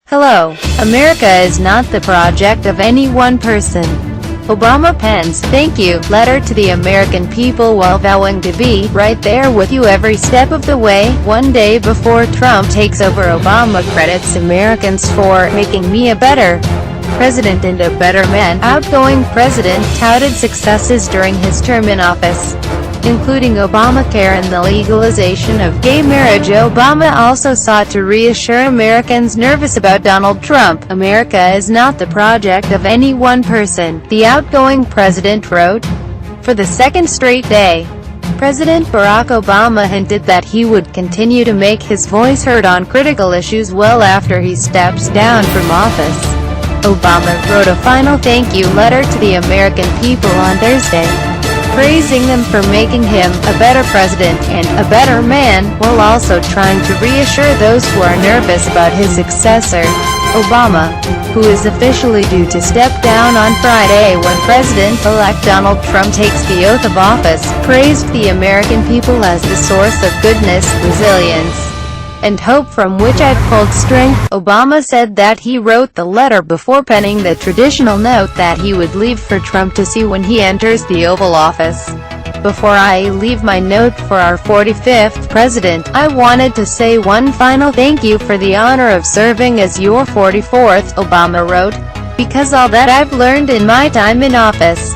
Hello, America is not the project of any one person. Obama pens "thank you" letter to the American people while vowing to be right there with you every step of the way. One day before Trump takes over, Obama credits Americans for making me a better president and a better man. Outgoing president touted successes during his term in office, including Obamacare and the legalization of gay marriage. Obama also sought to reassure Americans nervous about Donald Trump. America is not the project of any one person, the outgoing president wrote. For the second straight day, President Barack Obama hinted that he would continue to make his voice heard on critical issues well after he steps down from office. Obama wrote a final thank you letter to the American people on Thursday, praising them for making him a better president and a better man, while also trying to reassure those who are nervous about his successor. Obama, who is officially due to step down on Friday when President-elect Donald Trump takes the oath of office, praised the American people as the source of goodness, resilience, and hope from which I've pulled strength. Obama said that he wrote the letter before penning the traditional note that he would leave for Trump to see when he enters the Oval Office. Before I leave my note for our 45th president, I wanted to say one final thank you for the honor of serving as your 44th, Obama wrote, because all that I've learned in my time in office,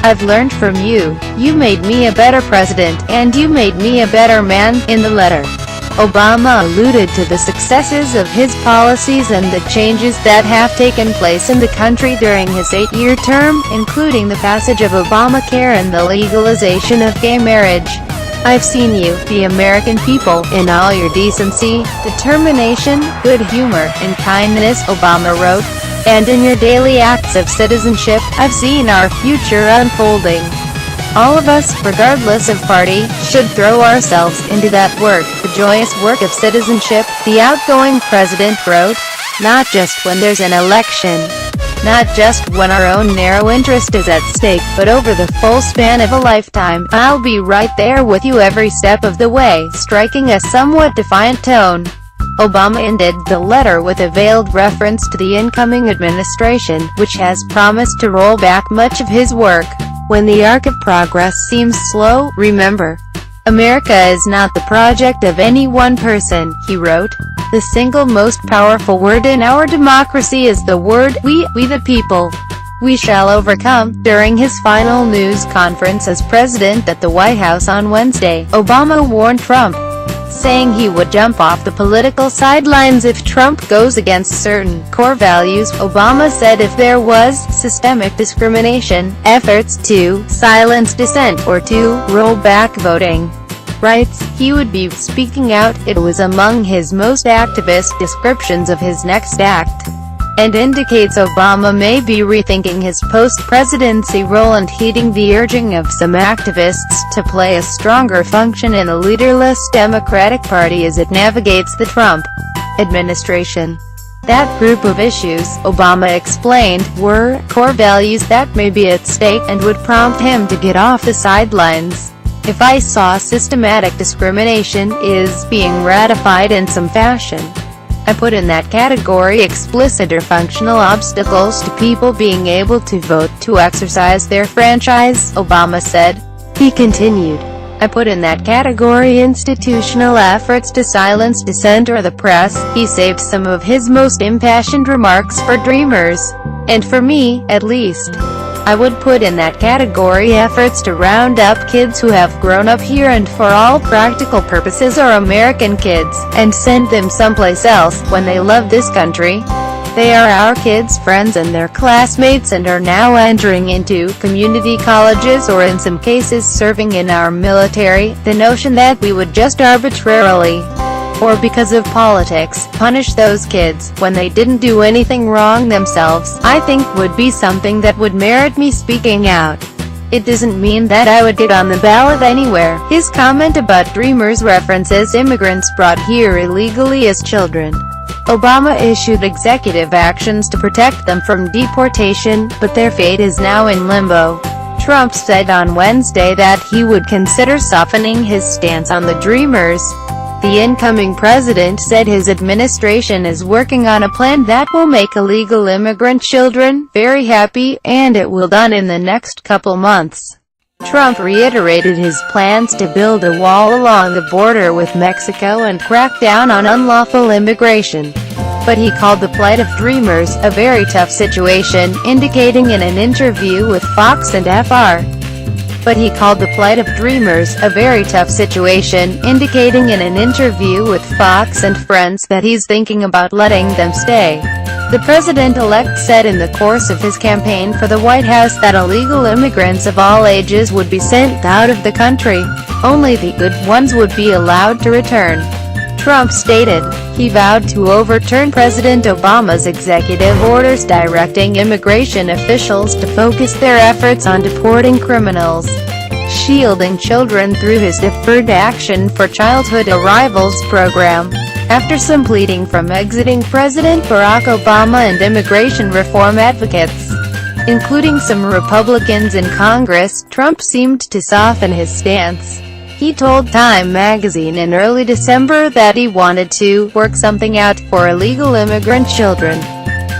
I've learned from you. You made me a better president, and you made me a better man. In the letter, Obama alluded to the successes of his policies and the changes that have taken place in the country during his 8-year term, including the passage of Obamacare and the legalization of gay marriage. I've seen you, the American people, in all your decency, determination, good humor, and kindness, Obama wrote, and in your daily acts of citizenship. I've seen our future unfolding. All of us, regardless of party, should throw ourselves into that work, the joyous work of citizenship, the outgoing president wrote. Not just when there's an election, not just when our own narrow interest is at stake, but over the full span of a lifetime. I'll be right there with you every step of the way, striking a somewhat defiant tone. Obama ended the letter with a veiled reference to the incoming administration, which has promised to roll back much of his work. When the arc of progress seems slow, remember, America is not the project of any one person, he wrote. The single most powerful word in our democracy is the word we the people. We shall overcome. During his final news conference as president at the White House on Wednesday, Obama warned Trump, saying he would jump off the political sidelines if Trump goes against certain core values. Obama said if there was systemic discrimination, efforts to silence dissent, or to roll back voting rights, he would be speaking out. It was among his most activist descriptions of his next act, and indicates Obama may be rethinking his post-presidency role and heeding the urging of some activists to play a stronger function in a leaderless Democratic Party as it navigates the Trump administration. That group of issues, Obama explained, were core values that may be at stake, and would prompt him to get off the sidelines. If I saw systematic discrimination is being ratified in some fashion, I put in that category explicit or functional obstacles to people being able to vote, to exercise their franchise, Obama said. He continued, I put in that category institutional efforts to silence dissent or the press. He saved some of his most impassioned remarks for Dreamers. And for me, at least, I would put in that category efforts to round up kids who have grown up here and for all practical purposes are American kids, and send them someplace else when they love this country. They are our kids' friends and their classmates and are now entering into community colleges or in some cases serving in our military. The notion that we would just arbitrarily, or because of politics, punish those kids, when they didn't do anything wrong themselves, I think would be something that would merit me speaking out. It doesn't mean that I would get on the ballot anywhere. His comment about Dreamers references immigrants brought here illegally as children. Obama issued executive actions to protect them from deportation, but their fate is now in limbo. Trump said on Wednesday that he would consider softening his stance on the Dreamers. The incoming president said his administration is working on a plan that will make illegal immigrant children very happy, and it will done in the next couple months. Trump reiterated his plans to build a wall along the border with Mexico and crack down on unlawful immigration. But he called the plight of Dreamers a very tough situation, indicating in an interview with Fox and FR. But he called the plight of Dreamers a very tough situation, indicating in an interview with Fox and Friends that he's thinking about letting them stay. The president-elect said in the course of his campaign for the White House that illegal immigrants of all ages would be sent out of the country. Only the good ones would be allowed to return. Trump stated. He vowed to overturn President Obama's executive orders directing immigration officials to focus their efforts on deporting criminals, shielding children through his Deferred Action for Childhood Arrivals program. After some pleading from exiting President Barack Obama and immigration reform advocates, including some Republicans in Congress, Trump seemed to soften his stance. He told Time magazine in early December that he wanted to work something out for illegal immigrant children,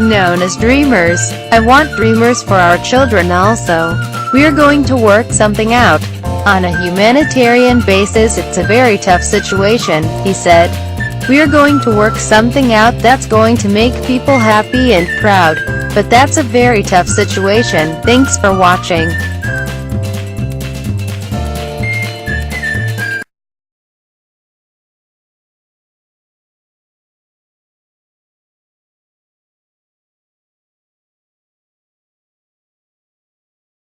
known as Dreamers. "I want Dreamers for our children also. We're going to work something out. On a humanitarian basis it's a very tough situation," he said. "We're going to work something out that's going to make people happy and proud. But that's a very tough situation." Thanks for watching.